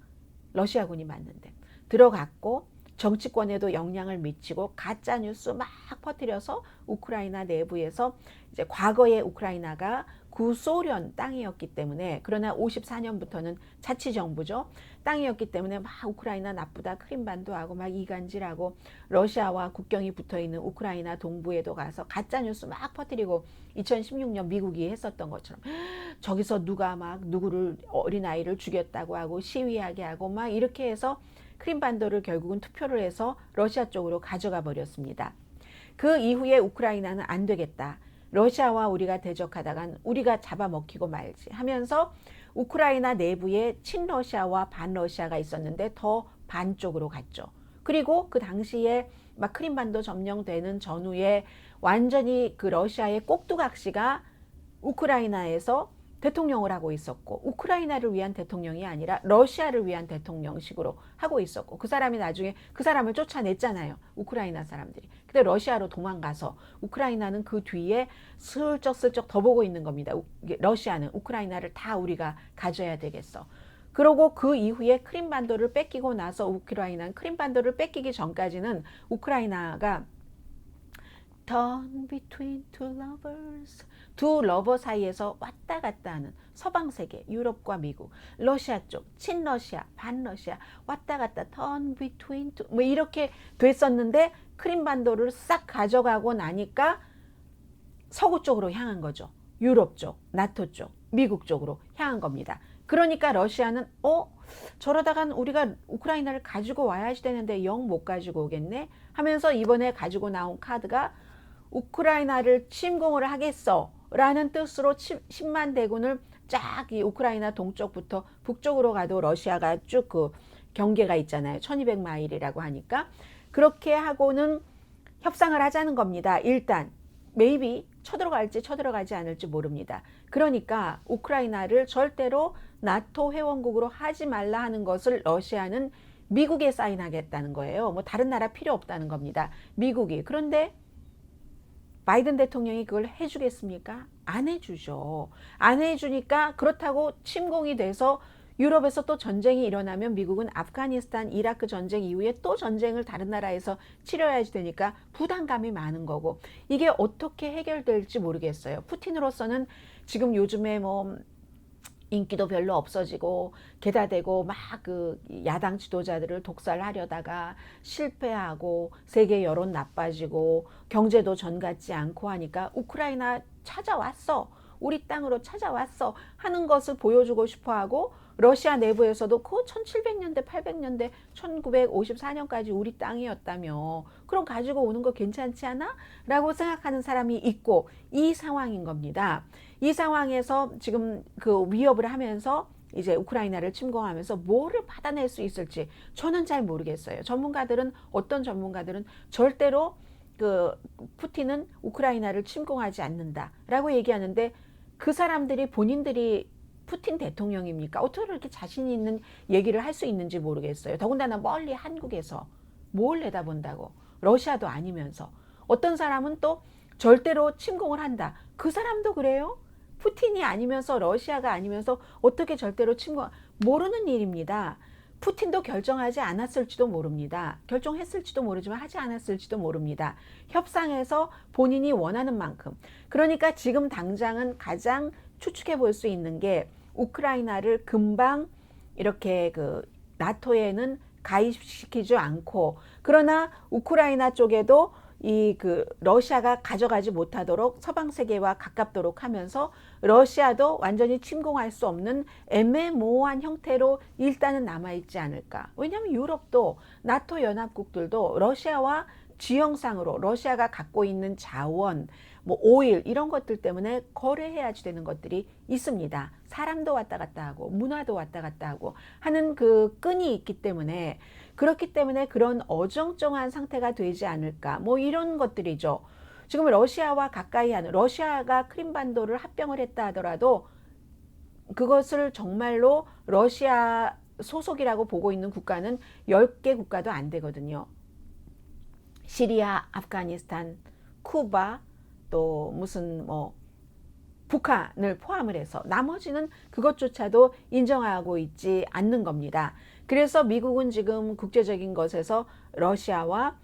러시아군이 맞는데 들어갔고 정치권에도 영향을 미치고 가짜 뉴스 막 퍼뜨려서 우크라이나 내부에서 이제 과거의 우크라이나가 구소련 땅이었기 때문에, 그러나 54년부터는 자치정부죠. 땅이었기 때문에 막 우크라이나 나쁘다, 크림반도하고 막 이간질하고 러시아와 국경이 붙어있는 우크라이나 동부에도 가서 가짜 뉴스 막 퍼뜨리고, 2016년 미국이 했었던 것처럼 저기서 누가 막 누구를 어린아이를 죽였다고 하고 시위하게 하고 막 이렇게 해서 크림반도를 결국은 투표를 해서 러시아 쪽으로 가져가 버렸습니다. 그 이후에 우크라이나는 안 되겠다, 러시아와 우리가 대적하다간 우리가 잡아먹히고 말지 하면서 우크라이나 내부에 친러시아와 반러시아가 있었는데 더 반쪽으로 갔죠. 그리고 그 당시에 막 크림반도 점령되는 전후에 완전히 그 러시아의 꼭두각시가 우크라이나에서 대통령을 하고 있었고, 우크라이나를 위한 대통령이 아니라 러시아를 위한 대통령식으로 하고 있었고, 그 사람이 나중에 그 사람을 쫓아냈잖아요, 우크라이나 사람들이. 근데 러시아로 도망가서 우크라이나는 그 뒤에 슬쩍슬쩍 더 보고 있는 겁니다. 러시아는 우크라이나를 다 우리가 가져야 되겠어. 그러고 그 이후에 크림반도를 뺏기고 나서 우크라이나는 크림반도를 뺏기기 전까지는 우크라이나가 Torn between two lovers, 두 러버 사이에서 왔다 갔다 하는 서방 세계, 유럽과 미국, 러시아 쪽, 친러시아, 반러시아, 왔다 갔다 Torn between two, 뭐 이렇게 됐었는데, 크림반도를 싹 가져가고 나니까 서구 쪽으로 향한 거죠. 유럽 쪽, 나토 쪽, 미국 쪽으로 향한 겁니다. 그러니까 러시아는 저러다간 우리가 우크라이나를 가지고 와야지 되는데 영 못 가지고 오겠네 하면서 이번에 가지고 나온 카드가 우크라이나를 침공을 하겠어 라는 뜻으로 10만 대군을 쫙 이 우크라이나 동쪽부터 북쪽으로 가도 러시아가 쭉 그 경계가 있잖아요. 1200마일이라고 하니까 그렇게 하고는 협상을 하자는 겁니다. 일단 maybe 쳐들어갈지 쳐들어가지 않을지 모릅니다. 그러니까 우크라이나를 절대로 나토 회원국으로 하지 말라 하는 것을 러시아는 미국에 사인하겠다는 거예요. 뭐 다른 나라 필요 없다는 겁니다, 미국이. 그런데 바이든 대통령이 그걸 해주겠습니까? 안 해주죠. 안 해주니까, 그렇다고 침공이 돼서 유럽에서 또 전쟁이 일어나면 미국은 아프가니스탄, 이라크 전쟁 이후에 또 전쟁을 다른 나라에서 치러야지 되니까 부담감이 많은 거고, 이게 어떻게 해결될지 모르겠어요. 푸틴으로서는 지금 요즘에 뭐 인기도 별로 없어지고 게다대고 막 그 야당 지도자들을 독살하려다가 실패하고 세계 여론 나빠지고 경제도 전 같지 않고 하니까 우크라이나 찾아왔어, 우리 땅으로 찾아왔어 하는 것을 보여주고 싶어하고, 러시아 내부에서도 그 1700년대 800년대 1954년까지 우리 땅이었다며 그럼 가지고 오는 거 괜찮지 않아? 라고 생각하는 사람이 있고, 이 상황인 겁니다. 이 상황에서 지금 그 위협을 하면서 이제 우크라이나를 침공하면서 뭐를 받아낼 수 있을지 저는 잘 모르겠어요. 어떤 전문가들은 절대로 그 푸틴은 우크라이나를 침공하지 않는다라고 얘기하는데, 그 사람들이 본인들이 푸틴 대통령입니까? 어떻게 그렇게 자신 있는 얘기를 할 수 있는지 모르겠어요. 더군다나 멀리 한국에서 뭘 내다본다고, 러시아도 아니면서. 어떤 사람은 또 절대로 침공을 한다, 그 사람도 그래요? 푸틴이 아니면서 러시아가 아니면서 어떻게 절대로 침공, 모르는 일입니다. 푸틴도 결정하지 않았을지도 모릅니다. 결정했을지도 모르지만 하지 않았을지도 모릅니다. 협상에서 본인이 원하는 만큼. 그러니까 지금 당장은 가장 추측해 볼 수 있는 게 우크라이나를 금방 이렇게 그 나토에는 가입시키지 않고, 그러나 우크라이나 쪽에도 이 그 러시아가 가져가지 못하도록 서방 세계와 가깝도록 하면서 러시아도 완전히 침공할 수 없는 애매모호한 형태로 일단은 남아있지 않을까. 왜냐하면 유럽도 나토 연합국들도 러시아와 지형상으로 러시아가 갖고 있는 자원, 뭐 오일 이런 것들 때문에 거래해야지 되는 것들이 있습니다. 사람도 왔다 갔다 하고 문화도 왔다 갔다 하고 하는 그 끈이 있기 때문에, 그렇기 때문에 그런 어정쩡한 상태가 되지 않을까, 뭐 이런 것들이죠. 지금 러시아와 가까이 하는, 러시아가 크림반도를 합병을 했다 하더라도 그것을 정말로 러시아 소속이라고 보고 있는 국가는 10개 국가도 안 되거든요. 시리아, 아프가니스탄, 쿠바, 또 무슨 뭐 북한을 포함을 해서 나머지는 그것조차도 인정하고 있지 않는 겁니다. 그래서 미국은 지금 국제적인 것에서 러시아와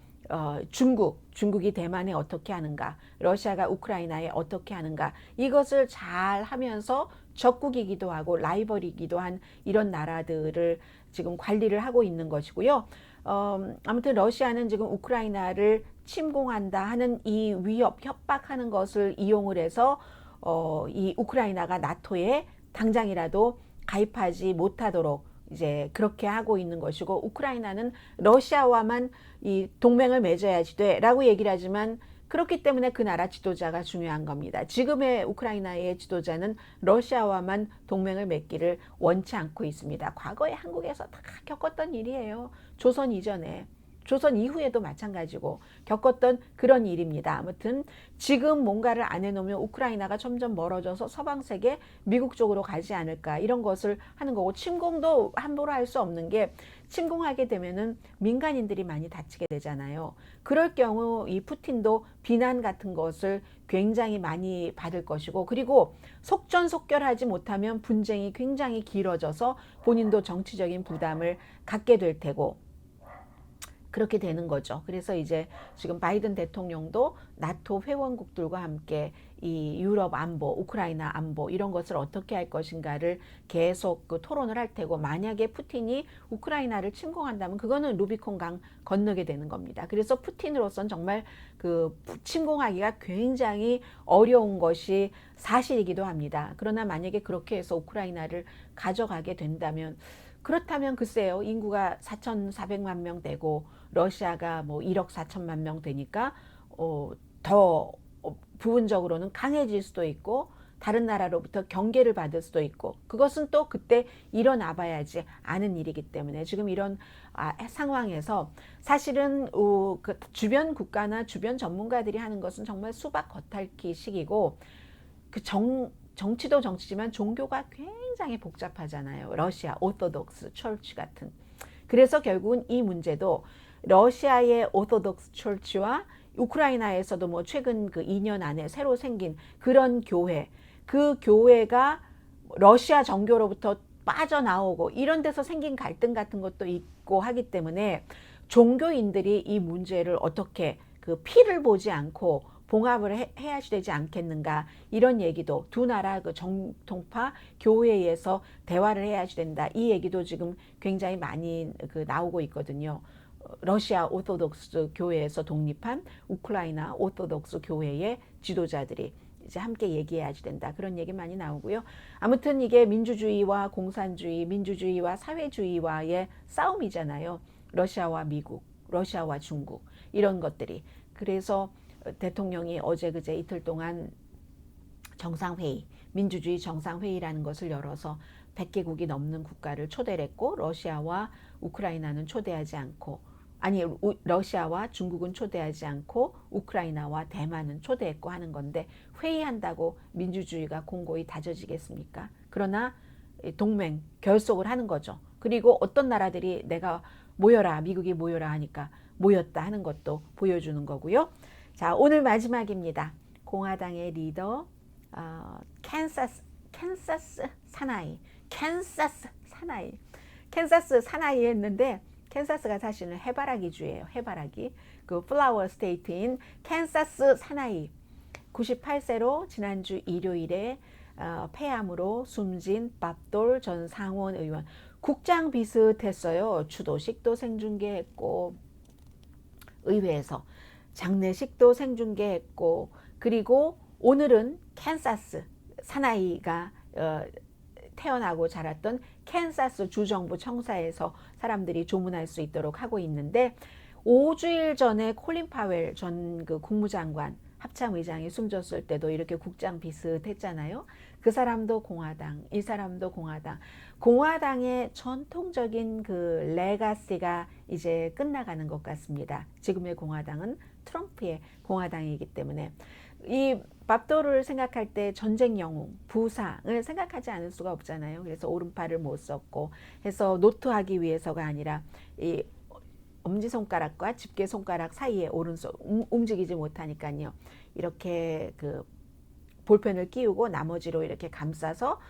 중국이 대만에 어떻게 하는가, 러시아가 우크라이나에 어떻게 하는가, 이것을 잘 하면서 적국이기도 하고 라이벌이기도 한 이런 나라들을 지금 관리를 하고 있는 것이고요. 아무튼 러시아는 지금 우크라이나를 침공한다 하는 이 위협, 협박하는 것을 이용을 해서 이 우크라이나가 나토에 당장이라도 가입하지 못하도록 이제 그렇게 하고 있는 것이고, 우크라이나는 러시아와만 이 동맹을 맺어야지 돼라고 얘기를 하지만, 그렇기 때문에 그 나라 지도자가 중요한 겁니다. 지금의 우크라이나의 지도자는 러시아와만 동맹을 맺기를 원치 않고 있습니다. 과거에 한국에서 다 겪었던 일이에요. 조선 이전에, 조선 이후에도 마찬가지고 겪었던 그런 일입니다. 아무튼 지금 뭔가를 안 해놓으면 우크라이나가 점점 멀어져서 서방 세계, 미국 쪽으로 가지 않을까, 이런 것을 하는 거고, 침공도 함부로 할 수 없는 게, 침공하게 되면은 민간인들이 많이 다치게 되잖아요. 그럴 경우 이 푸틴도 비난 같은 것을 굉장히 많이 받을 것이고, 그리고 속전속결하지 못하면 분쟁이 굉장히 길어져서 본인도 정치적인 부담을 갖게 될 테고, 그렇게 되는 거죠. 그래서 이제 지금 바이든 대통령도 나토 회원국들과 함께 이 유럽 안보, 우크라이나 안보 이런 것을 어떻게 할 것인가를 계속 그 토론을 할 테고, 만약에 푸틴이 우크라이나를 침공한다면 그거는 루비콘 강 건너게 되는 겁니다. 그래서 푸틴으로서는 정말 그 침공하기가 굉장히 어려운 것이 사실이기도 합니다. 그러나 만약에 그렇게 해서 우크라이나를 가져가게 된다면, 그렇다면 글쎄요, 인구가 4,400만 명 되고 러시아가 뭐 1억 4천만 명 되니까 더 부분적으로는 강해질 수도 있고, 다른 나라로부터 경계를 받을 수도 있고, 그것은 또 그때 일어나 봐야지 아는 일이기 때문에, 지금 이런 상황에서 사실은 그 주변 국가나 주변 전문가들이 하는 것은 정말 수박 겉핥기식이고, 그 정치도 정치지만 종교가 굉장히 복잡하잖아요. 러시아 오토독스 철치 같은. 그래서 결국은 이 문제도 러시아의 오토독스 철치와 우크라이나에서도 뭐 최근 그 2년 안에 새로 생긴 그런 교회, 그 교회가 러시아 정교로부터 빠져나오고 이런 데서 생긴 갈등 같은 것도 있고 하기 때문에, 종교인들이 이 문제를 어떻게 그 피를 보지 않고 봉합을 해야지 되지 않겠는가, 이런 얘기도, 두 나라 그 정통파 교회에서 대화를 해야지 된다, 이 얘기도 지금 굉장히 많이 그 나오고 있거든요. 러시아 오토독스 교회에서 독립한 우크라이나 오토독스 교회의 지도자들이 이제 함께 얘기해야지 된다, 그런 얘기 많이 나오고요. 아무튼 이게 민주주의와 공산주의, 민주주의와 사회주의와의 싸움이잖아요. 러시아와 미국, 러시아와 중국, 이런 것들이. 그래서 대통령이 어제 그제 이틀 동안 정상회의, 민주주의 정상회의라는 것을 열어서 100개국이 넘는 국가를 초대를 했고, 러시아와 우크라이나는 초대하지 않고, 아니 러시아와 중국은 초대하지 않고 우크라이나와 대만은 초대했고 하는 건데, 회의한다고 민주주의가 공고히 다져지겠습니까? 그러나 동맹 결속을 하는 거죠. 그리고 어떤 나라들이 내가 모여라, 미국이 모여라 하니까 모였다 하는 것도 보여주는 거고요. 자, 오늘 마지막입니다. 공화당의 리더 캔사스 사나이 캔사스 사나이 했는데 캔사스가 사실은 해바라기 주예요. 해바라기. 그 플라워 스테이트인 캔사스 사나이 98세로 지난주 일요일에 폐암으로 숨진 밥돌 전 상원 의원. 국장 비슷했어요. 추도식도 생중계했고 의회에서 장례식도 생중계했고 그리고 오늘은 캔사스 사나이가 태어나고 자랐던 캔사스 주정부 청사에서 사람들이 조문할 수 있도록 하고 있는데 5주일 전에 콜린 파웰 전 그 국무장관 합참의장이 숨졌을 때도 이렇게 국장 비슷했잖아요. 그 사람도 공화당, 이 사람도 공화당. 공화당의 전통적인 그 레가시가 이제 끝나가는 것 같습니다. 지금의 공화당은 트럼프의 공화당이기 때문에 이 밥도를 생각할 때 전쟁 영웅, 부상을 생각하지 않을 수가 없잖아요. 그래서 오른팔을 못 썼고 해서 노트하기 위해서가 아니라 이 엄지손가락과 집게손가락 사이에 오른손 움직이지 못하니까요. 이렇게 그 볼펜을 끼우고 나머지로 이렇게 감싸서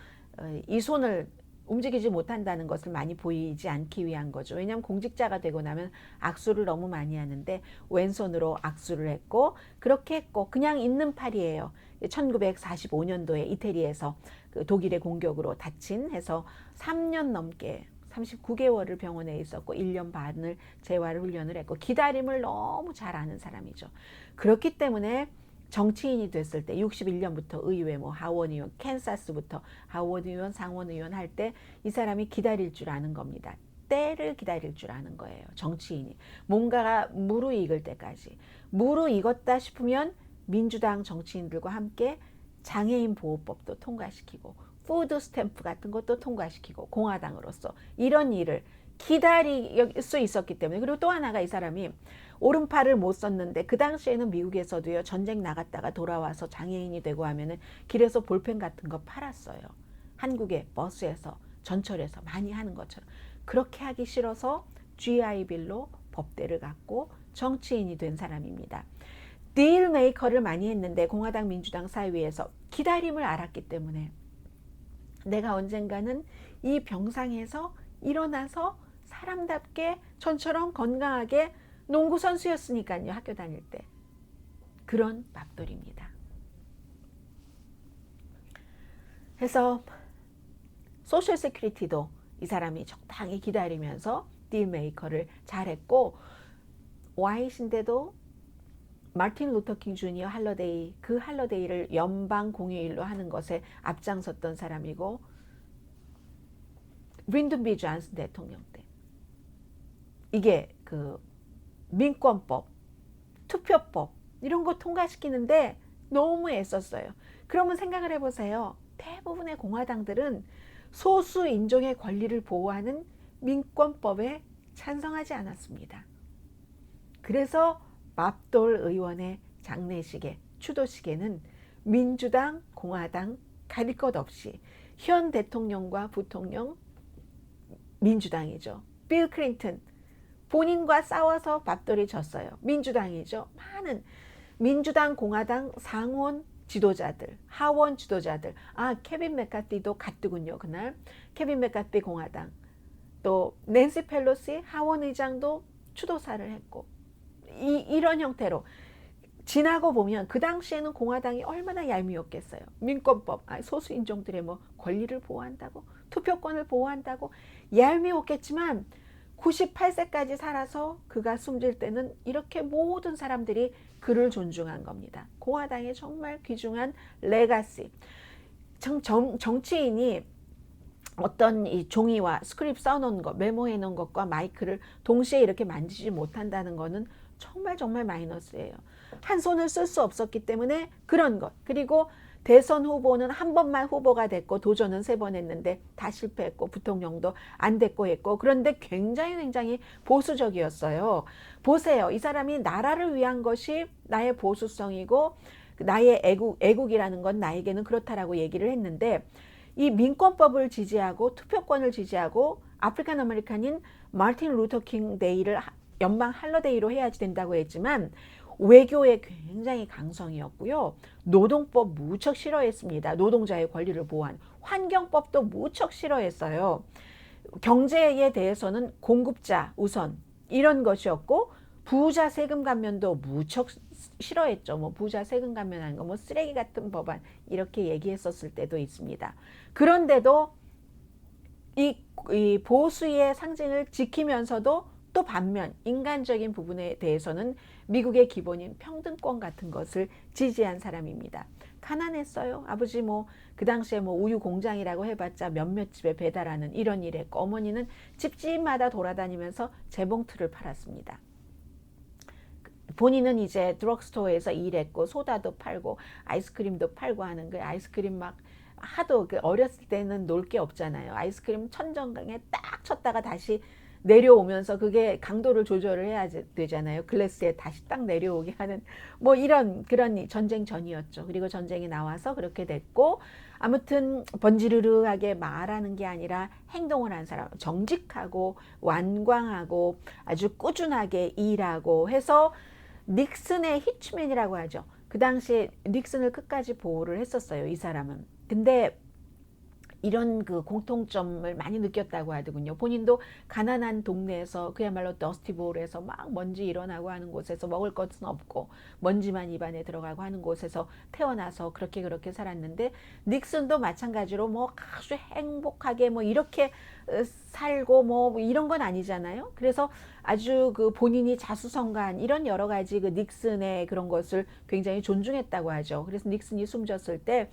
이 손을 움직이지 못한다는 것을 많이 보이지 않기 위한 거죠. 왜냐하면 공직자가 되고 나면 악수를 너무 많이 하는데 왼손으로 악수를 했고 그렇게 했고 그냥 있는 팔이에요. 1945년도에 이태리에서 그 독일의 공격으로 다친 해서 3년 넘게 39개월을 병원에 있었고 1년 반을 재활 훈련을 했고 기다림을 너무 잘 아는 사람이죠. 그렇기 때문에 정치인이 됐을 때 61년부터 의회 뭐 하원 의원, 캔사스부터 하원 의원, 상원 의원 할 때 이 사람이 기다릴 줄 아는 겁니다. 때를 기다릴 줄 아는 거예요. 정치인이. 뭔가가 무르익을 때까지. 무르익었다 싶으면 민주당 정치인들과 함께 장애인 보호법도 통과시키고 푸드 스탬프 같은 것도 통과시키고 공화당으로서 이런 일을 기다릴 수 있었기 때문에 그리고 또 하나가 이 사람이 오른팔을 못 썼는데 그 당시에는 미국에서도요 전쟁 나갔다가 돌아와서 장애인이 되고 하면은 길에서 볼펜 같은 거 팔았어요. 한국의 버스에서 전철에서 많이 하는 것처럼 그렇게 하기 싫어서 GI 빌로 법대를 갖고 정치인이 된 사람입니다. 딜 메이커를 많이 했는데 공화당 민주당 사이에서 기다림을 알았기 때문에 내가 언젠가는 이 병상에서 일어나서 사람답게 전처럼 건강하게 농구 선수였으니까요. 학교 다닐 때. 그런 밥돌입니다. 해서 소셜 세큐리티도 이 사람이 적당히 기다리면서 딜 메이커를 잘했고 와이신데도 마틴 루터킹 주니어 할러데이 그 할러데이를 연방 공휴일로 하는 것에 앞장섰던 사람이고 린든 B 존슨 대통령 때 이게 그 민권법, 투표법 이런 거 통과시키는데 너무 애썼어요. 그러면 생각을 해보세요. 대부분의 공화당들은 소수 인종의 권리를 보호하는 민권법에 찬성하지 않았습니다. 그래서 밥돌 의원의 장례식에 추도식에는 민주당, 공화당 가릴 것 없이 현 대통령과 부통령 민주당이죠. 빌 클린턴 본인과 싸워서 밥돌이 졌어요. 민주당이죠. 많은 민주당, 공화당 상원 지도자들, 하원 지도자들. 케빈 맥카티도 갔더군요. 그날 케빈 맥카티 공화당, 또 낸시 펠로시 하원 의장도 추도사를 했고 이런 형태로 지나고 보면 그 당시에는 공화당이 얼마나 얄미웠겠어요. 민권법, 소수 인종들의 뭐 권리를 보호한다고, 투표권을 보호한다고 얄미웠겠지만 98세까지 살아서 그가 숨질 때는 이렇게 모든 사람들이 그를 존중한 겁니다. 공화당의 정말 귀중한 레가시. 정치인이 어떤 이 종이와 스크립 써놓은 것, 메모해 놓은 것과 마이크를 동시에 이렇게 만지지 못한다는 것은 정말 마이너스예요. 한 손을 쓸 수 없었기 때문에 그런 것. 그리고 대선 후보는 한 번만 후보가 됐고 도전은 3번 했는데 다 실패했고 부통령도 안 됐고 했고 그런데 굉장히 보수적이었어요. 보세요. 이 사람이 나라를 위한 것이 나의 보수성이고 나의 애국이라는 건 나에게는 그렇다라고 얘기를 했는데 이 민권법을 지지하고 투표권을 지지하고 아프리칸 아메리칸인 마틴 루터킹 데이를 연방 할러데이로 해야지 된다고 했지만 외교에 굉장히 강성이었고요. 노동법 무척 싫어했습니다. 노동자의 권리를 보호한 환경법도 무척 싫어했어요. 경제에 대해서는 공급자 우선 이런 것이었고 부자 세금 감면도 무척 싫어했죠. 뭐 부자 세금 감면하는 거 뭐 쓰레기 같은 법안 이렇게 얘기했었을 때도 있습니다. 그런데도 이 보수의 상징을 지키면서도 또 반면 인간적인 부분에 대해서는 미국의 기본인 평등권 같은 것을 지지한 사람입니다. 가난했어요. 아버지 뭐 그 당시에 뭐 우유 공장이라고 해봤자 몇몇 집에 배달하는 이런 일 했고 어머니는 집집마다 돌아다니면서 재봉틀을 팔았습니다. 본인은 이제 드럭스토어에서 일했고 소다도 팔고 아이스크림도 팔고 하는 그 아이스크림 막 하도 그 어렸을 때는 놀 게 없잖아요. 아이스크림 천정강에 딱 쳤다가 다시 내려오면서 그게 강도를 조절을 해야 되잖아요. 글래스에 다시 딱 내려오게 하는 뭐 이런 그런 전쟁 전이었죠. 그리고 전쟁이 나와서 그렇게 됐고 아무튼 번지르르하게 말하는 게 아니라 행동을 한 사람, 정직하고 완광하고 아주 꾸준하게 일하고 해서 닉슨의 히치맨이라고 하죠. 그 당시에 닉슨을 끝까지 보호를 했었어요. 이 사람은. 근데 이런 그 공통점을 많이 느꼈다고 하더군요. 본인도 가난한 동네에서 그야말로 더스티볼에서 막 먼지 일어나고 하는 곳에서 먹을 것은 없고 먼지만 입안에 들어가고 하는 곳에서 태어나서 그렇게 살았는데 닉슨도 마찬가지로 뭐 아주 행복하게 뭐 이렇게 살고 뭐 이런 건 아니잖아요. 그래서 아주 그 본인이 자수성가한 이런 여러 가지 그 닉슨의 그런 것을 굉장히 존중했다고 하죠. 그래서 닉슨이 숨졌을 때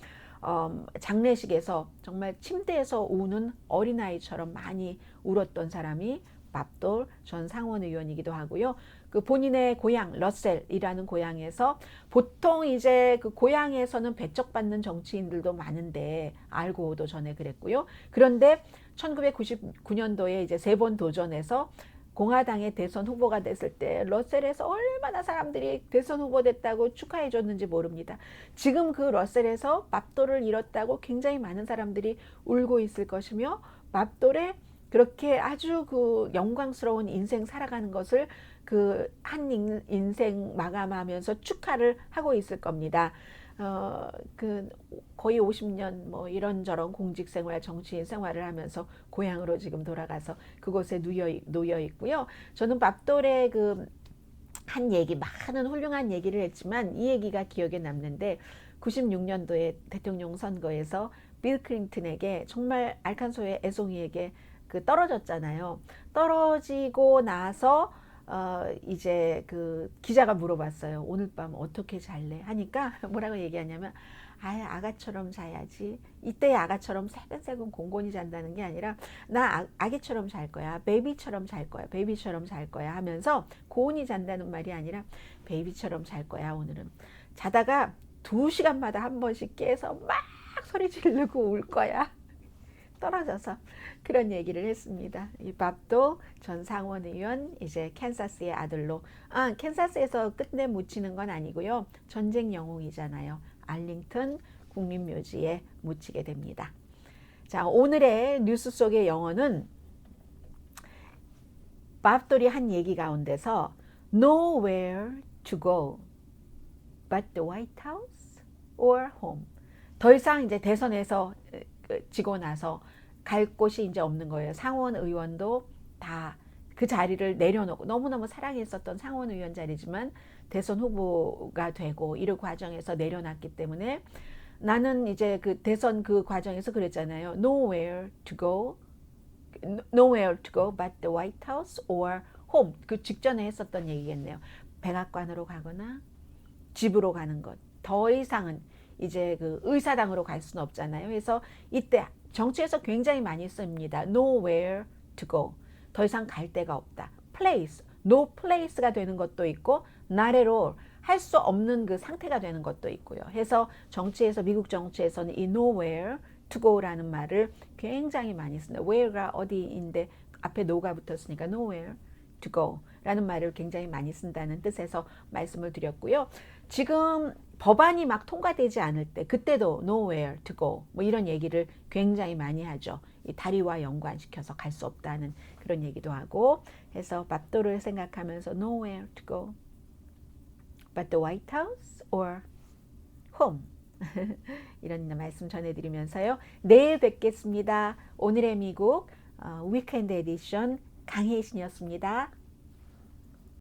장례식에서 정말 침대에서 우는 어린아이처럼 많이 울었던 사람이 밥돌 전 상원의원이기도 하고요. 그 본인의 고향 러셀이라는 고향에서 보통 이제 그 고향에서는 배척받는 정치인들도 많은데 알고도 전에 그랬고요. 그런데 1999년도에 이제 3번 도전해서 공화당의 대선 후보가 됐을 때 러셀에서 얼마나 사람들이 대선 후보 됐다고 축하해 줬는지 모릅니다. 지금 그 러셀에서 맙돌을 잃었다고 굉장히 많은 사람들이 울고 있을 것이며 맙돌의 그렇게 아주 그 영광스러운 인생 살아가는 것을 그 한 인생 마감하면서 축하를 하고 있을 겁니다. 그 거의 50년 뭐 이런저런 공직 생활, 정치인 생활을 하면서 고향으로 지금 돌아가서 그곳에 놓여 있고요. 저는 밥돌의 그 한 얘기, 많은 훌륭한 얘기를 했지만 이 얘기가 기억에 남는데 96년도에 대통령 선거에서 빌 클린턴에게 정말 알칸소의 애송이에게 그 떨어졌잖아요. 떨어지고 나서 이제 그 기자가 물어봤어요. 오늘 밤 어떻게 잘래? 하니까 뭐라고 얘기하냐면 아가처럼 자야지. 이때의 아가처럼 새근새근 공곤히 잔다는 게 아니라 나 아기처럼 잘 거야. 베이비처럼 잘 거야. 베이비처럼 잘 거야 하면서 고온히 잔다는 말이 아니라 베이비처럼 잘 거야 오늘은. 자다가 2시간마다 한 번씩 깨서 막 소리 지르고 울 거야. 떨어져서 그런 얘기를 했습니다. 이 밥도 전 상원의원 이제 캔사스의 아들로 캔사스에서 끝내 묻히는 건 아니고요. 전쟁 영웅이잖아요. 알링턴 국립묘지에 묻히게 됩니다. 자, 오늘의 뉴스 속의 영어는 밥돌이 한 얘기 가운데서 Nowhere to go but the White House or home. 더 이상 이제 대선에서 지고 나서 갈 곳이 이제 없는 거예요. 상원 의원도 다 그 자리를 내려놓고 너무너무 사랑했었던 상원 의원 자리지만 대선 후보가 되고 이런 과정에서 내려놨기 때문에 나는 이제 그 대선 그 과정에서 그랬잖아요. Nowhere to go, nowhere to go but the White House or home. 그 직전에 했었던 얘기겠네요. 백악관으로 가거나 집으로 가는 것. 더 이상은 이제 그 의사당으로 갈 수는 없잖아요. 그래서 이때 정치에서 굉장히 많이 씁니다. Nowhere to go. 더 이상 갈 데가 없다. Place. No place가 되는 것도 있고 not at all. 할 수 없는 그 상태가 되는 것도 있고요. 해서 정치에서 미국 정치에서는 이 nowhere to go라는 말을 굉장히 많이 씁니다. where가 어디인데 앞에 no가 붙었으니까 nowhere to go 라는 말을 굉장히 많이 쓴다는 뜻에서 말씀을 드렸고요. 지금 법안이 막 통과되지 않을 때 그때도 nowhere to go 뭐 이런 얘기를 굉장히 많이 하죠. 이 다리와 연관시켜서 갈 수 없다는 그런 얘기도 하고 해서 밥도를 생각하면서 nowhere to go but the White House or home 이런 말씀 전해드리면서요. 내일 뵙겠습니다. 오늘의 미국 위켄드 에디션 강혜신이었습니다.